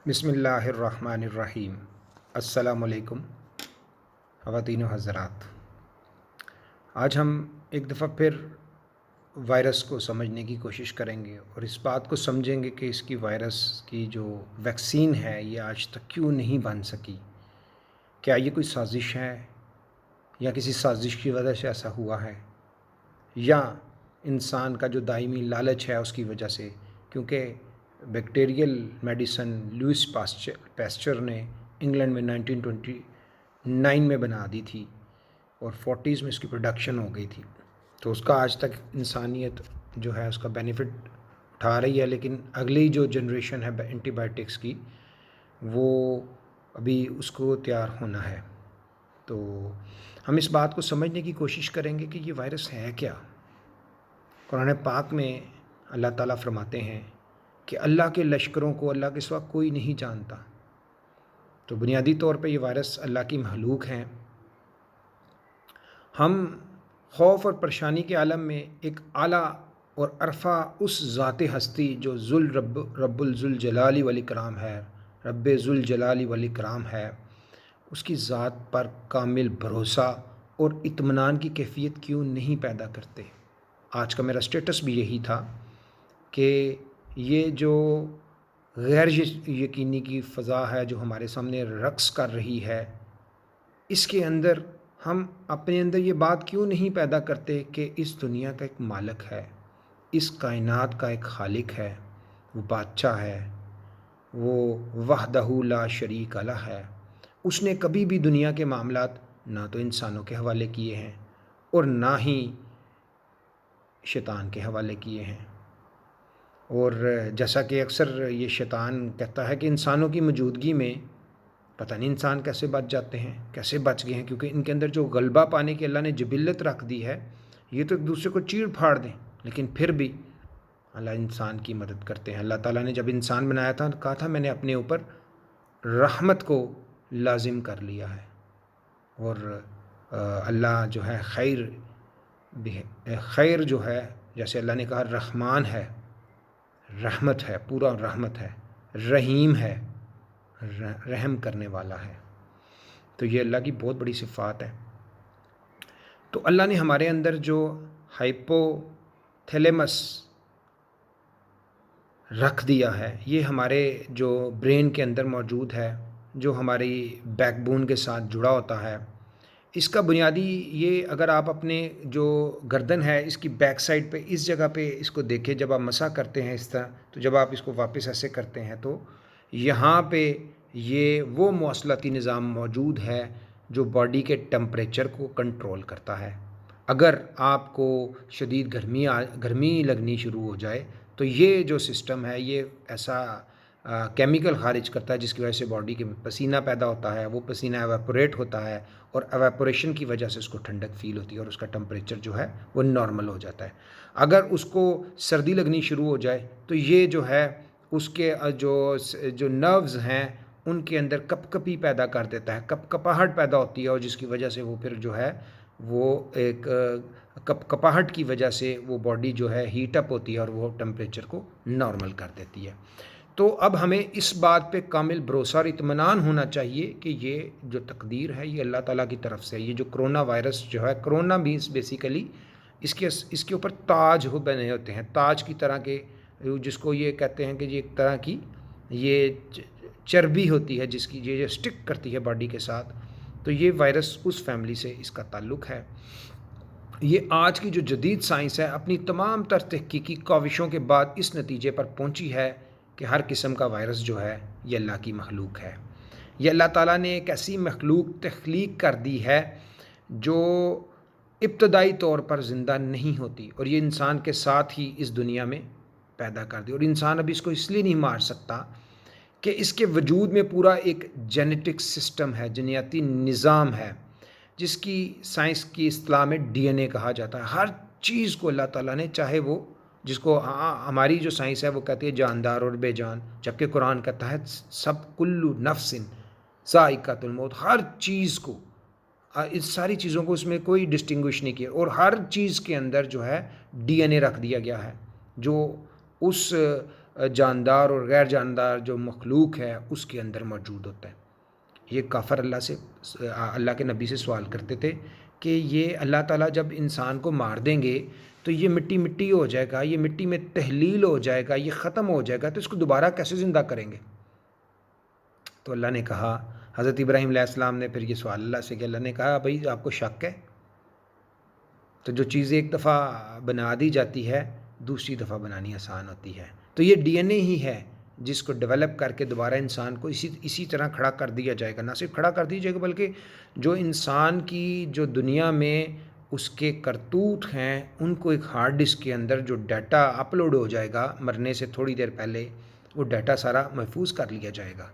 بسم اللہ الرحمن الرحیم۔ السلام علیکم خواتین و حضرات۔ آج ہم ایک دفعہ پھر وائرس کو سمجھنے کی کوشش کریں گے اور اس بات کو سمجھیں گے کہ اس کی وائرس کی جو ویکسین ہے یہ آج تک کیوں نہیں بن سکی۔ کیا یہ کوئی سازش ہے یا کسی سازش کی وجہ سے ایسا ہوا ہے، یا انسان کا جو دائمی لالچ ہے اس کی وجہ سے؟ کیونکہ بیکٹیریل میڈیسن لوئس پیسچر نے انگلینڈ میں 1929 میں بنا دی تھی اور 40s میں اس کی پروڈکشن ہو گئی تھی، تو اس کا آج تک انسانیت جو ہے اس کا بینیفٹ اٹھا رہی ہے، لیکن اگلی جو جنریشن ہے اینٹی بائیوٹکس کی وہ ابھی اس کو تیار ہونا ہے۔ تو ہم اس بات کو سمجھنے کی کوشش کریں گے کہ یہ وائرس ہے کیا۔ قرآن پاک میں اللہ تعالیٰ فرماتے ہیں کہ اللہ کے لشکروں کو اللہ کے سوا کوئی نہیں جانتا۔ تو بنیادی طور پہ یہ وائرس اللہ کی مخلوق ہیں۔ ہم خوف اور پریشانی کے عالم میں ایک اعلیٰ اور عرفہ اس ذات ہستی جو رب الجلال والاکرام ہے، رب ذوالجلال والاکرام ہے، اس کی ذات پر کامل بھروسہ اور اطمینان کی کیفیت کیوں نہیں پیدا کرتے۔ آج کا میرا سٹیٹس بھی یہی تھا کہ یہ جو غیر یقینی کی فضا ہے جو ہمارے سامنے رقص کر رہی ہے، اس کے اندر ہم اپنے اندر یہ بات کیوں نہیں پیدا کرتے کہ اس دنیا کا ایک مالک ہے، اس کائنات کا ایک خالق ہے، وہ بادشاہ ہے، وہ وحدہ لا شریک لہ ہے۔ اس نے کبھی بھی دنیا کے معاملات نہ تو انسانوں کے حوالے کیے ہیں اور نہ ہی شیطان کے حوالے کیے ہیں۔ اور جیسا کہ اکثر یہ شیطان کہتا ہے کہ انسانوں کی موجودگی میں پتہ نہیں انسان کیسے بچ جاتے ہیں، کیسے بچ گئے ہیں، کیونکہ ان کے اندر جو غلبہ پانے کی اللہ نے جبلت رکھ دی ہے، یہ تو ایک دوسرے کو چیڑ پھاڑ دیں، لیکن پھر بھی اللہ انسان کی مدد کرتے ہیں۔ اللہ تعالیٰ نے جب انسان بنایا تھا کہا تھا میں نے اپنے اوپر رحمت کو لازم کر لیا ہے، اور اللہ جو ہے خیر جو ہے، جیسے اللہ نے کہا رحمان ہے، رحمت ہے، پورا رحمت ہے، رحیم ہے، رحم کرنے والا ہے، تو یہ اللہ کی بہت بڑی صفات ہے۔ تو اللہ نے ہمارے اندر جو ہائپو تھیلیمس رکھ دیا ہے، یہ ہمارے جو برین کے اندر موجود ہے، جو ہماری بیک بون کے ساتھ جڑا ہوتا ہے، اس کا بنیادی یہ اگر آپ اپنے جو گردن ہے اس کی بیک سائڈ پہ اس جگہ پہ اس کو دیکھیں، جب آپ مسح کرتے ہیں اس طرح، تو جب آپ اس کو واپس ایسے کرتے ہیں تو یہاں پہ یہ وہ مواصلاتی نظام موجود ہے جو باڈی کے ٹمپریچر کو کنٹرول کرتا ہے۔ اگر آپ کو شدید گرمی لگنی شروع ہو جائے تو یہ جو سسٹم ہے یہ ایسا کیمیکل خارج کرتا ہے جس کی وجہ سے باڈی کے پسینہ پیدا ہوتا ہے، وہ پسینہ ایواپوریٹ ہوتا ہے اور ایواپوریشن کی وجہ سے اس کو ٹھنڈک فیل ہوتی ہے اور اس کا ٹمپریچر جو ہے وہ نارمل ہو جاتا ہے۔ اگر اس کو سردی لگنی شروع ہو جائے تو یہ جو ہے اس کے جو نروز ہیں ان کے اندر کپ کپی پیدا کر دیتا ہے، کپ کپاہٹ پیدا ہوتی ہے، اور جس کی وجہ سے وہ پھر جو ہے وہ ایک کپ کپاہٹ کی وجہ سے وہ باڈی جو ہے ہیٹ اپ ہوتی ہے اور وہ ٹمپریچر کو نارمل کر دیتی ہے۔ تو اب ہمیں اس بات پہ کامل بھروسہ اور اطمینان ہونا چاہیے کہ یہ جو تقدیر ہے یہ اللہ تعالیٰ کی طرف سے ہے۔ یہ جو کرونا وائرس جو ہے، کرونا مینس بیسیکلی اس کے اوپر تاج بنے ہوتے ہیں، تاج کی طرح کے، جس کو یہ کہتے ہیں کہ یہ ایک طرح کی یہ چربی ہوتی ہے جس کی یہ سٹک کرتی ہے باڈی کے ساتھ، تو یہ وائرس اس فیملی سے اس کا تعلق ہے۔ یہ آج کی جو جدید سائنس ہے اپنی تمام تر تحقیقی کاوشوں کے بعد اس نتیجے پر پہنچی ہے کہ ہر قسم کا وائرس جو ہے یہ اللہ کی مخلوق ہے۔ یہ اللہ تعالیٰ نے ایک ایسی مخلوق تخلیق کر دی ہے جو ابتدائی طور پر زندہ نہیں ہوتی، اور یہ انسان کے ساتھ ہی اس دنیا میں پیدا کر دی، اور انسان ابھی اس کو اس لیے نہیں مار سکتا کہ اس کے وجود میں پورا ایک جینیٹک سسٹم ہے، جنیاتی نظام ہے، جس کی سائنس کی اصطلاح میں ڈی این اے کہا جاتا ہے۔ ہر چیز کو اللہ تعالیٰ نے، چاہے وہ جس کو ہماری جو سائنس ہے وہ کہتی ہے جاندار اور بے جان، جبکہ قرآن کہتا ہے سب کل نفس ذائقۃ الموت، ہر چیز کو، اس ساری چیزوں کو اس میں کوئی ڈسٹنگوش نہیں کیا، اور ہر چیز کے اندر جو ہے ڈی این اے رکھ دیا گیا ہے جو اس جاندار اور غیر جاندار جو مخلوق ہے اس کے اندر موجود ہوتا ہے۔ یہ کافر اللہ کے نبی سے سوال کرتے تھے کہ یہ اللہ تعالیٰ جب انسان کو مار دیں گے تو یہ مٹی مٹی ہو جائے گا، یہ مٹی میں تحلیل ہو جائے گا، یہ ختم ہو جائے گا، تو اس کو دوبارہ کیسے زندہ کریں گے؟ تو اللہ نے کہا، حضرت ابراہیم علیہ السلام نے پھر یہ سوال اللہ سے کیا، اللہ نے کہا بھائی آپ کو شک ہے؟ تو جو چیزیں ایک دفعہ بنا دی جاتی ہے دوسری دفعہ بنانی آسان ہوتی ہے۔ تو یہ ڈی این اے ہی ہے جس کو ڈیولپ کر کے دوبارہ انسان کو اسی طرح کھڑا کر دیا جائے گا، نہ صرف کھڑا کر دیا جائے گا بلکہ جو انسان کی جو دنیا میں اس کے کرتوت ہیں ان کو ایک ہارڈ ڈسک کے اندر جو ڈیٹا اپلوڈ ہو جائے گا مرنے سے تھوڑی دیر پہلے، وہ ڈیٹا سارا محفوظ کر لیا جائے گا۔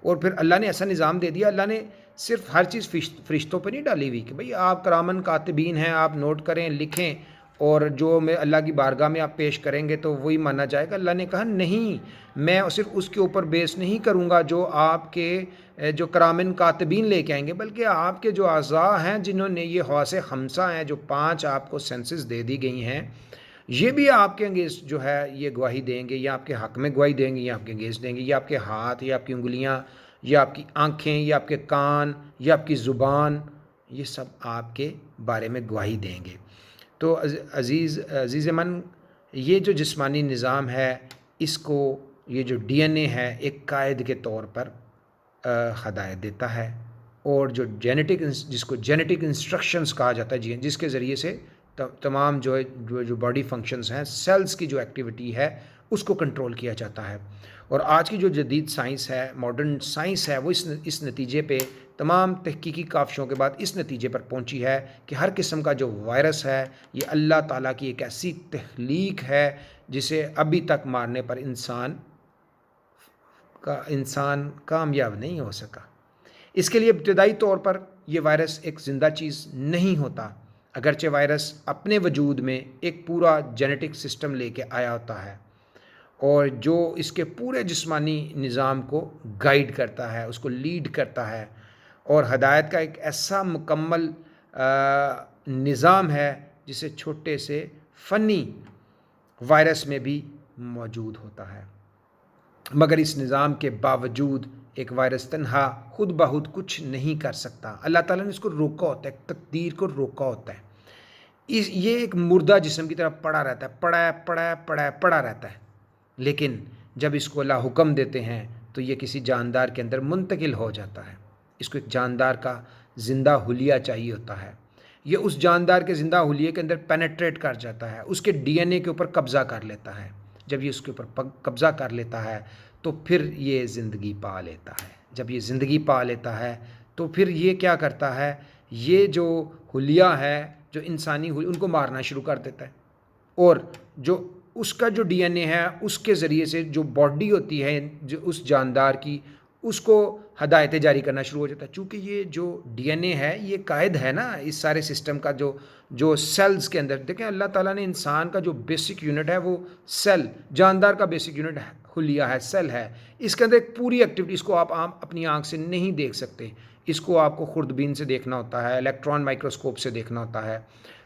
اور پھر اللہ نے ایسا نظام دے دیا، اللہ نے صرف ہر چیز فرشتوں پہ نہیں ڈالی ہوئی کہ بھئی آپ کرامن کاتبین ہیں، آپ نوٹ کریں لکھیں اور جو میں اللہ کی بارگاہ میں آپ پیش کریں گے تو وہی مانا جائے گا۔ اللہ نے کہا نہیں، میں صرف اس کے اوپر بیس نہیں کروں گا جو آپ کے جو کرامن کاتبین لے کے آئیں گے، بلکہ آپ کے جو اعضاء ہیں جنہوں نے یہ حواس خمسہ ہیں، جو 5 آپ کو سینسز دے دی گئی ہیں، یہ بھی آپ کے انگیز جو ہے یہ گواہی دیں گے، یا آپ کے حق میں گواہی دیں گے، یا آپ کے انگیز دیں گے، یا آپ کے ہاتھ، یا آپ کی انگلیاں، یا آپ کی آنکھیں، یا آپ کے کان، یا آپ کی زبان، یہ سب آپ کے بارے میں گواہی دیں گے۔ تو عزیز من، یہ جو جسمانی نظام ہے اس کو یہ جو ڈی این اے ہے ایک قائد کے طور پر ہدایت دیتا ہے، اور جس کو جینیٹک انسٹرکشنز کہا جاتا ہے، جس کے ذریعے سے تمام جو باڈی فنکشنز ہیں، سیلز کی جو ایکٹیویٹی ہے اس کو کنٹرول کیا جاتا ہے۔ اور آج کی جو جدید سائنس ہے، ماڈرن سائنس ہے، وہ اس نتیجے پہ تمام تحقیقی کاوشوں کے بعد اس نتیجے پر پہنچی ہے کہ ہر قسم کا جو وائرس ہے یہ اللہ تعالیٰ کی ایک ایسی تخلیق ہے جسے ابھی تک مارنے پر انسان کامیاب نہیں ہو سکا۔ اس کے لیے ابتدائی طور پر یہ وائرس ایک زندہ چیز نہیں ہوتا، اگرچہ وائرس اپنے وجود میں ایک پورا جینیٹک سسٹم لے کے آیا ہوتا ہے، اور جو اس کے پورے جسمانی نظام کو گائیڈ کرتا ہے، اس کو لیڈ کرتا ہے، اور ہدایت کا ایک ایسا مکمل نظام ہے جسے چھوٹے سے فنی وائرس میں بھی موجود ہوتا ہے۔ مگر اس نظام کے باوجود ایک وائرس تنہا خود بخود کچھ نہیں کر سکتا، اللہ تعالیٰ نے اس کو روکا ہوتا ہے، تقدیر کو روکا ہوتا ہے۔ یہ ایک مردہ جسم کی طرح پڑا رہتا ہے، پڑا رہتا ہے، لیکن جب اس کو اللہ حکم دیتے ہیں تو یہ کسی جاندار کے اندر منتقل ہو جاتا ہے۔ اس کو ایک جاندار کا زندہ حلیہ چاہیے ہوتا ہے، یہ اس جاندار کے زندہ حلیے کے اندر پینیٹریٹ کر جاتا ہے، اس کے ڈی این اے کے اوپر قبضہ کر لیتا ہے۔ جب یہ اس کے اوپر قبضہ کر لیتا ہے تو پھر یہ زندگی پا لیتا ہے۔ جب یہ زندگی پا لیتا ہے تو پھر یہ کیا کرتا ہے، یہ جو حلیہ ہے، جو انسانی حلیہ، ان کو مارنا شروع کر دیتا ہے، اور جو اس کا جو ڈی این اے ہے اس کے ذریعے سے جو باڈی ہوتی ہے جو اس جاندار کی، اس کو ہدایتیں جاری کرنا شروع ہو جاتا ہے۔ چونکہ یہ جو ڈی این اے ہے یہ قائد ہے نا اس سارے سسٹم کا، جو سیلز کے اندر دیکھیں اللہ تعالیٰ نے انسان کا جو بیسک یونٹ ہے وہ سیل، جاندار کا بیسک یونٹ حلیہ ہے، سیل ہے، اس کے اندر ایک پوری ایکٹیویٹی، اس کو آپ اپنی آنکھ سے نہیں دیکھ سکتے، اس کو آپ کو خوردبین سے دیکھنا ہوتا ہے، الیکٹران مائکروسکوپ سے دیکھنا ہوتا ہے۔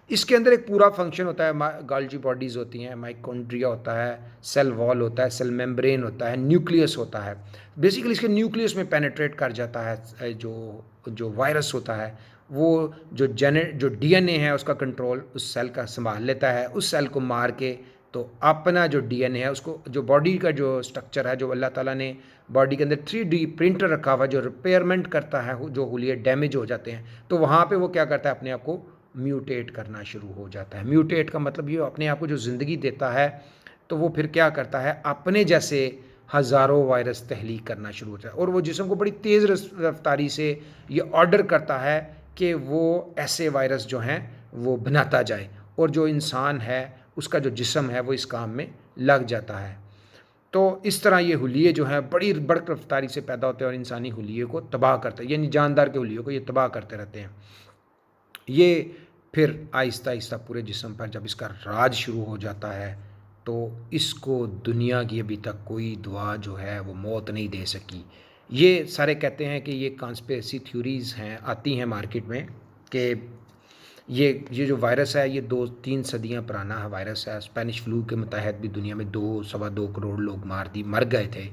اس کے اندر ایک پورا فنکشن ہوتا ہے، گالجی باڈیز ہوتی ہیں، مائٹوکونڈریا ہوتا ہے، سیل وال ہوتا ہے، سیل میمبرین ہوتا ہے، نیوکلیس ہوتا ہے۔ بیسیکلی اس کے نیوکلیس میں پینیٹریٹ کر جاتا ہے جو وائرس ہوتا ہے، وہ جو ڈی این اے ہے اس کا کنٹرول اس سیل کا سنبھال لیتا ہے، اس سیل کو مار کے تو اپنا جو ڈی این اے ہے اس کو، جو باڈی کا جو سٹرکچر ہے، جو اللہ تعالیٰ نے باڈی کے اندر 3D پرنٹر رکھا ہوا جو ریپیئرمنٹ کرتا ہے جو حلیے ڈیمیج ہو جاتے ہیں، تو وہاں پہ وہ کیا کرتا ہے، اپنے آپ کو میوٹیٹ کرنا شروع ہو جاتا ہے۔ میوٹیٹ کا مطلب یہ اپنے آپ کو جو زندگی دیتا ہے تو وہ پھر کیا کرتا ہے، اپنے جیسے ہزاروں وائرس تخلیق کرنا شروع ہوتا ہے، اور وہ جسم کو بڑی تیز رفتاری سے یہ آرڈر کرتا ہے کہ وہ ایسے وائرس جو ہیں وہ بناتا جائے، اور جو انسان ہے اس کا جو جسم ہے وہ اس کام میں لگ جاتا ہے۔ تو اس طرح یہ حلیے جو ہیں بڑی بڑک رفتاری سے پیدا ہوتے ہیں اور انسانی حلیے کو تباہ کرتے ہیں، یعنی جاندار کے حلیوں کو یہ تباہ کرتے رہتے ہیں۔ یہ پھر آہستہ آہستہ پورے جسم پر جب اس کا راج شروع ہو جاتا ہے تو اس کو دنیا کی ابھی تک کوئی دعا جو ہے وہ موت نہیں دے سکی۔ یہ سارے کہتے ہیں کہ یہ کانسپریسی تھیوریز ہیں، آتی ہیں مارکیٹ میں، کہ یہ جو وائرس ہے یہ 2-3 صدیاں پرانا ہے وائرس ہے، اسپینش فلو کے متحد بھی دنیا میں 2 کروڑ لوگ مر گئے تھے،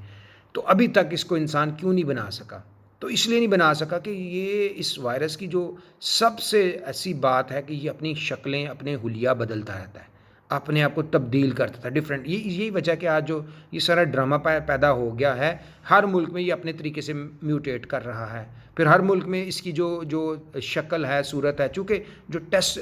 تو ابھی تک اس کو انسان کیوں نہیں بنا سکا؟ تو اس لیے نہیں بنا سکا کہ یہ اس وائرس کی جو سب سے ایسی بات ہے کہ یہ اپنی شکلیں اپنے حلیہ بدلتا رہتا ہے، اپنے آپ کو تبدیل کرتا تھا ڈفرینٹ، یہی وجہ کہ آج جو یہ سارا ڈرامہ پیدا ہو گیا ہے، ہر ملک میں یہ اپنے طریقے سے میوٹیٹ کر رہا ہے، پھر ہر ملک میں اس کی جو شکل ہے صورت ہے، چونکہ جو test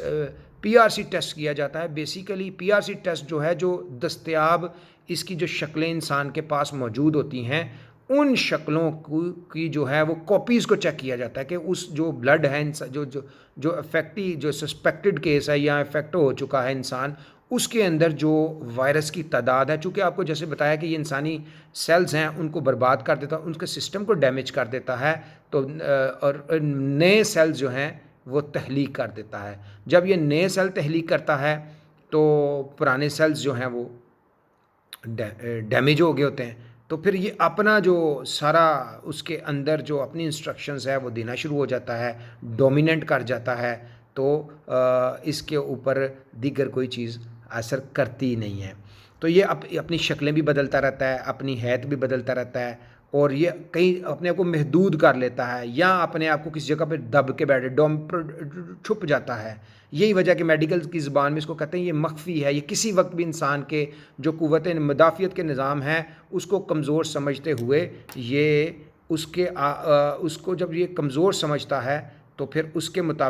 P R C test کیا جاتا ہے، basically P R C test جو ہے جو دستیاب اس کی جو شکلیں انسان کے پاس موجود ہوتی ہیں ان شکلوں کی جو ہے وہ کاپیز کو چیک کیا جاتا ہے کہ اس جو بلڈ ہے جو افیکٹی جو سسپیکٹڈ کیس ہے یا افیکٹ ہو چکا ہے انسان اس کے اندر جو وائرس کی تعداد ہے، چونکہ آپ کو جیسے بتایا کہ یہ انسانی سیلز ہیں ان کو برباد کر دیتا ہے، ان کے سسٹم کو ڈیمیج کر دیتا ہے، تو اور نئے سیلز جو ہیں وہ تخلیق کر دیتا ہے، جب یہ نئے سیل تخلیق کرتا ہے تو پرانے سیلز جو ہیں وہ ڈیمیج ہو گئے ہوتے ہیں، تو پھر یہ اپنا جو سارا اس کے اندر جو اپنی انسٹرکشنز ہے وہ دینا شروع ہو جاتا ہے، ڈومیننٹ کر جاتا ہے، تو اس کے اوپر دیگر کوئی چیز اثر کرتی نہیں ہے، تو یہ اپنی شکلیں بھی بدلتا رہتا ہے، اپنی حیت بھی بدلتا رہتا ہے، اور یہ کہیں اپنے آپ کو محدود کر لیتا ہے یا اپنے آپ کو کسی جگہ پہ دب کے بیٹھے چھپ جاتا ہے، یہی وجہ کہ میڈیکل کی زبان میں اس کو کہتے ہیں یہ مخفی ہے، یہ کسی وقت بھی انسان کے جو قوت مدافعت کے نظام ہیں اس کو کمزور سمجھتے ہوئے یہ اس کو جب یہ کمزور سمجھتا ہے تو پھر اس کے مطابق